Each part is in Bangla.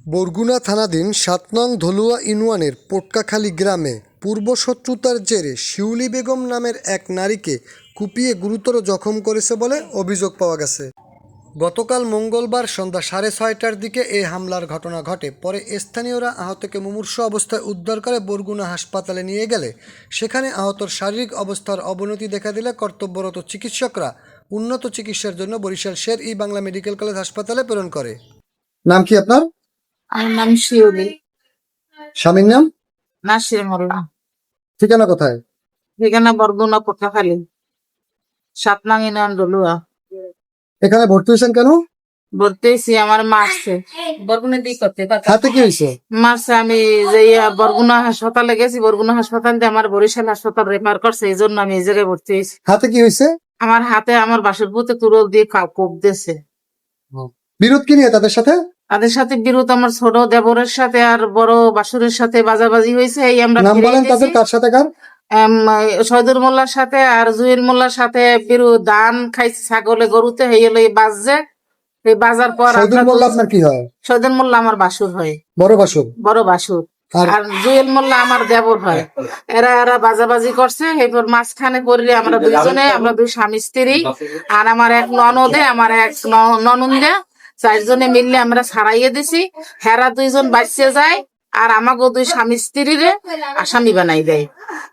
বরগুনা থানাধীন ৭ নং ধলুয়া ইউনিয়নের পোটকাখালী গ্রামে পূর্বশত্রুতার জেরে শিউলি বেগম নামের এক নারীকে কুপিয়ে গুরুতর জখম করেছে বলে অভিযোগ পাওয়া গেছে। গতকাল মঙ্গলবার সন্ধ্যা 6:30টার দিকে এই হামলার ঘটনা ঘটে। পরে স্থানীয়রা আহতকে মুমূর্ষু অবস্থায় উদ্ধার করে বরগুনা হাসপাতালে নিয়ে গেলে সেখানে আহতর শারীরিক অবস্থার অবনতি দেখা দিলে কর্তব্যরত চিকিৎসকরা উন্নত চিকিৎসার জন্য বরিশাল শের-ই-বাংলা মেডিকেল কলেজ হাসপাতালে প্রেরণ করে। নাম কি আপনার? আমার নাম শিউলি। স্বামীর নাম? নাসির মোল্লা। ঠিকানা কোথায়? ঠিকানা বরগুনা পোটকাখালী, ৭ নং ইউনিয়ন ডলুয়া। এখানে ভর্তি হয়েছেন কেন? ভর্তি হয়েছি, আমার মারছে। বরগুনা দিক করতে হাতে কি হয়েছে? মারছে। আমি যে বরগুনা হাসপাতালে গেছি, বরগুনা হাসপাতাল দিয়ে আমার বরিশাল হাসপাতাল রেফার করছে, এই জন্য আমি এই জায়গায় ভর্তি হয়েছি। হাতে কি হয়েছে? আমার হাতে আমার বাসুর পুঁতে তুরল দিয়ে কোপ দিয়েছে। বিরোধ কি নিয়ে তাদের সাথে? তাদের সাথে বিরোধ আমার ছোট দেবরের সাথে আর বড় বাসুরের সাথে বাজাবাজি হয়েছে। এই আমরা নাম ফিরে বলেন তাদের, গেছি। কার সাথে কার? শহীদুল মোল্লার সাথে আর জুয়েল মোল্লার সাথে ধান খাইছে ছাগলে গরুতে, এই হলো এই বাজছে। এই বাজার পর শহীদুল মোল্লা আপনার কি হয়? শহীদুল মোল্লা আমার বাসুর হয়, বড় বাসুর। বড় বাসুর। আর আর জুয়েল মোল্লা আমার দেবর হয়। এরা বাজাবাজি করছে, এরপর মাঝখানে পড়লে আমরা দুইজনে, আমরা দুই স্বামী স্ত্রী আর আমার এক ননদে, আমার এক ননন্দে, 4 জনে মিললে আমরা ছাড়াইয়ে দিছি। হেরা 2 জন বাঁচিয়ে যায় আর আমাকে 2 স্বামী স্ত্রীরে আসামি বানাই দেয়।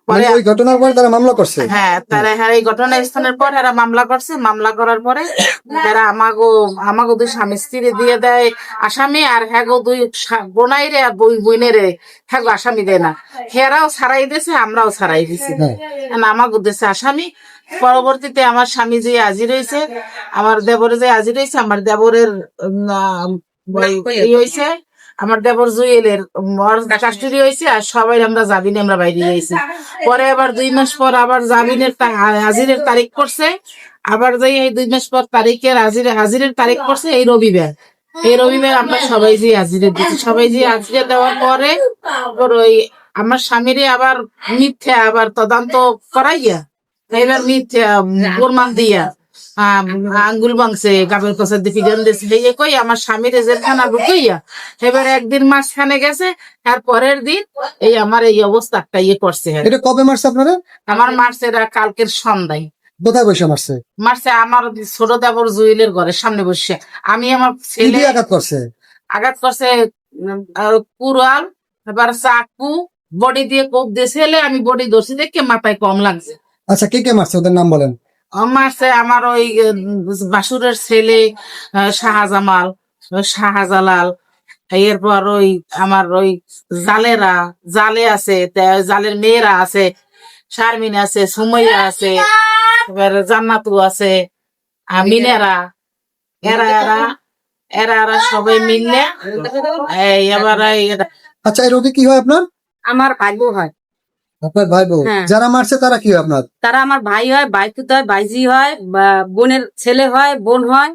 মানে ওই ঘটনার পরে তারা মামলা করছে? হ্যাঁ, তারা এই ঘটনা স্থানের পর এরা মামলা করছে। মামলা করার পরে এরা আমাগো 2 স্বামী স্ত্রী দিয়ে দেয় আসামি, আর হ্যাগো 2 বোনাইরে আর বইনেরে হ্যাগো আসামি দেয় না। হেরাও ছাড়াই দিয়েছে, আমরাও ছাড়াই দিছি, আমাগো দিয়েছে আসামি। পরবর্তীতে আমার স্বামী যে হাজির হয়েছে, আমার দেবরে যে হাজির হয়েছে, আমার দেবরের হয়েছে, আমার দেবর জুয়েলের কাস্টডি হয়েছে, আর সবাই আমরা জামিনে আমরা বাইরে গেছি। পরে আবার 2 মাস পর আবার জামিনের হাজিরের তারিখ করছে। আবার যাই এই 2 মাস পর তারিখের হাজিরের তারিখ করছে এই রবিবার। এই রবিবার আমরা সবাই যে হাজিরে দিচ্ছি, সবাই যে হাজিরে দেওয়ার পরে ওই আমার স্বামীরে আবার মিথ্যা আবার তদন্ত করাইয়া, এবার মিথ্যা প্রমাণ দিয়া আঙ্গুল ভাঙছে, গাবের কষার দিকে গান দিয়েছে, এই কই আমার স্বামীর জেলখানা ঢুকাইয়া এবার একদিন মাঝখানে গেছে, আর পরের দিন এই আমার এই অবস্থা একটা করছে। এটা কবে মারছে আপনারা? আমার মারছে এরা কালকের সন্ধ্যায়। কোথায় বসে মারছে? মারছে আমার ছোট দেবর জুয়েলের ঘরের সামনে বসে। আমি আমার ছেলে আঘাত করছে? আঘাত করছে কুড়াল, এবার চাকু, বডি দিয়ে কোপ দিয়েছে। আমি বডি ধরছি দেখে মাথায় কম লাগছে। আচ্ছা, কে কে মারছে ওদের নাম বলেন? মারছে আমার ওই বাসুরের ছেলে শাহজামাল, শাহজালাল, এরপর ওই আমার ওই জালে আছে, জালের মেয়েরা আছে, শারমিন আছে, সুমাইয়া আছে, এবার জান্নাতু আছে, মিনেরা, এরা এরা এরা এরা সবাই মিললে এবার আচ্ছা, এই রোগী কি হয় আপনার? আমার ভাই বউ হয়। আপনার ভাই বউ? যারা মারছে তারা কি হয় আপনার? তারা আমার ভাই হয়, বাইতুত হয়, বাইজি হয়, বোনের ছেলে হয়, বোন হয়।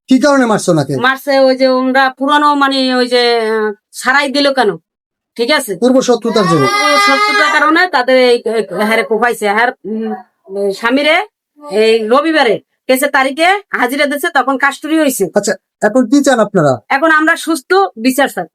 কি কারণে মারছো নাকি? মারছে ওই যে ওরা পুরানো, মানে ওই যে সারাই দিল কেন, ঠিক আছে, পূর্ব শত্রুতার জন্য। শত্রুতার কারণে তাদের হ্যারে কোপাইছে। হ্যার স্বামীরে এই রবিবারে কেসের তারিখে হাজিরা দিচ্ছে, তখন কাস্টডি হয়েছে। আচ্ছা, এখন কি চান আপনারা? এখন আমরা সুস্থ বিচার চাই।